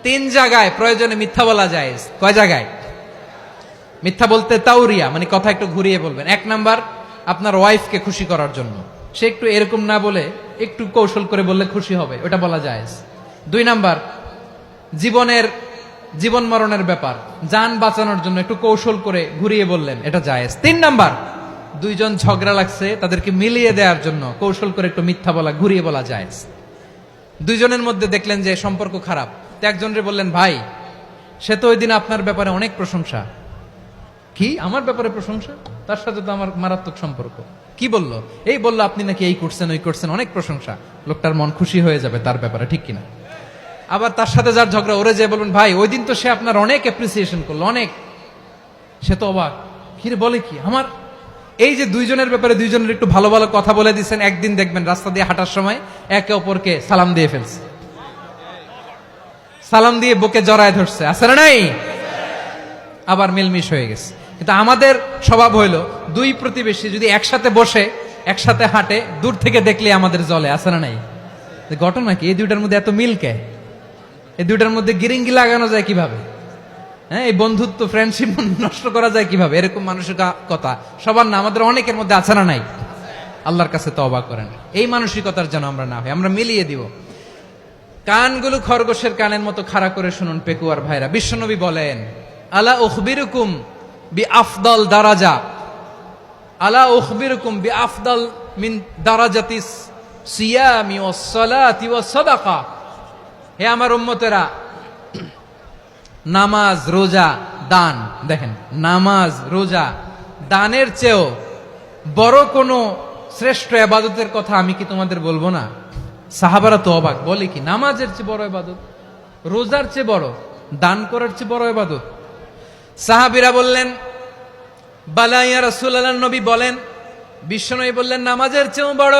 তিন জায়গায় প্রয়োজনে মিথ্যা বলা যায়। কয় জায়গায় মিথ্যা বলতে? তাউরিয়া, মানে কথা একটু ঘুরিয়ে বলবেন। এক নাম্বার, আপনার ওয়াইফকে খুশি করার জন্য, সে একটু এরকম না বলে একটু কৌশল করে বললে খুশি হবে, ওটা বলা যায়। দুই নাম্বার, জীবন মরণের ব্যাপার, জান বাঁচানোর জন্য একটু কৌশল করে ঘুরিয়ে বললেন, এটা জায়েজ। তিন নাম্বার, দুইজন ঝগড়া লাগছে, তাদেরকে মিলিয়ে দেওয়ার জন্য কৌশল করে একটু মিথ্যা বলা, ঘুরিয়ে বলা জায়েজ। দুইজনের মধ্যে দেখলেন যে সম্পর্ক খারাপ, তো একজনরে বললেন, ভাই সে তো ওই দিন আপনার ব্যাপারে অনেক প্রশংসা। কি আমার ব্যাপারে প্রশংসা? তার সাথে তো আমার মারাত্মক সম্পর্ক। কি বললো? এই বললো আপনি নাকি এই করছেন ওই করছেন, অনেক প্রশংসা। লোকটার মন খুশি হয়ে যাবে তার ব্যাপারে, ঠিক কিনা? আবার তার সাথে যার ঝগড়া, ওরে যে বলবেন, ভাই ওই দিন তো সে আপনার অনেক অ্যাপ্রিসিয়েশন করলো, অনেক। সে তো অবাক, কি রে বলে কি আমার? এই যে দুইজনের ব্যাপারে দুইজনের একটু ভালো ভালো কথা বলে দিচ্ছেন, একদিন দেখবেন রাস্তা দিয়ে হাঁটার সময় একে অপরকে সালাম দিয়ে ফেলছে, সালাম দিয়ে বুকে জড়ায় ধরছে, আছে না নাই? আবার মিলমিশ হয়ে গেছে। কিন্তু আমাদের স্বভাব হইলো, দুই প্রতিবেশী যদি একসাথে বসে একসাথে হাঁটে, দূর থেকে দেখলে আমাদের জলে, আছে না নাই? ঘটনা কি? এই দুইটার মধ্যে এত মিল কে? এই দুইটার মধ্যে গিরিঙ্গি লাগানো যায় কিভাবে? হ্যাঁ, এই বন্ধুত্ব ফ্রেন্ডশিপ নষ্ট করা যায় কিভাবে? এরকম মানসিকতা সবার না, আমাদের অনেকের মধ্যে আছে না নাই? আল্লাহর কাছে তওবা করেন, এই মানসিকতার যেন আমরা না হই, আমরা মিলিয়ে দিব। কানগুলো খরগোশের কানের মতো খাড়া করে শুনুন পেকুয়ার ভাইরা। বিশ্বনবী বলেন, আলা উখবিরুকুম বি আফদাল দারাজা, আলা উখবিরুকুম বি আফদাল মিন দারাজাতিস সিয়ামি ওয়াস সালাতি ওয়াস সাদাকা। হে আমার উম্মতেরা, নামাজ, রোজা, দান, দেখেন নামাজ, রোজা, দানের চেয়েও বড় কোন শ্রেষ্ঠ ইবাদতের কথা আমি কি তোমাদের বলবো না? সাহাবারা তো অবাক, বলে কি নামাজের চেয়ে বড় ইবাদত, রোজার চেয়ে বড়, দান করার চেয়ে বড় ইবাদত? সাহাবীরা বললেন, বালা ইয়া রাসূলুল্লাহ। নবী বলেন, বিশ্বনবী বললেন, নামাজের চেয়েও বড়,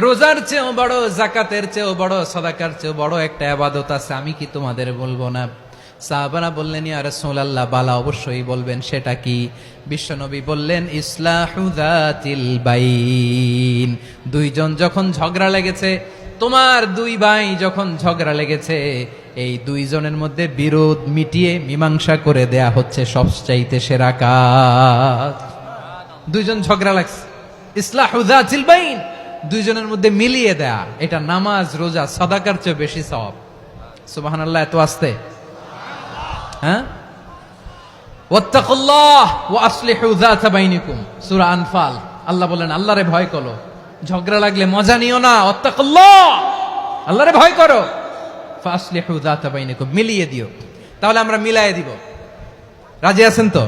রোজার চেয়েও বড়, যাকাতের চেয়েও বড়, সাদাকার চেয়েও বড় একটা ইবাদত আছে, আমি কি তোমাদের বলবো না? সাহাবারা বললেন, ইয়া রাসূলুল্লাহ, বালা, অবশ্যই বলবেন, সেটা কি? বিশ্বনবী বললেন, ইসলাহু যাতিল বাইন। দুইজন যখন ঝগড়া লেগেছে, তোমার দুই ভাই যখন ঝগড়া লেগেছে, এই দুইজনের মধ্যে বিরোধ মিটিয়ে মীমাংসা করে দেয়া হচ্ছে সবচাইতে সেরা কাজ। দুইজন ঝগড়া লাগছে, ইসলাহু যাতিল বাইন, দুইজনের মধ্যে মিলিয়ে দেয়া, এটা নামাজ, রোজা, সাদাকার চেয়ে বেশি সওয়াব। সুবহানাল্লাহ, এত আস্তে? হ্যাঁ, ওয়াত্তাকুল্লাহ ওয়া আসলিহু যাতা বাইনিকুম, সূরা আনফাল। আল্লাহ বলেন, আল্লাহরে ভয় করো, ঝগড়া লাগলে মজা নিও না, ওয়াত্তাকুল্লাহ, আল্লাহরে ভয় করো, ফাসলিহু যাতা বাইনিকুম, মিলিয়ে দিও। তাহলে আমরা মিলায়ে দিব। রাজি আছেন তো?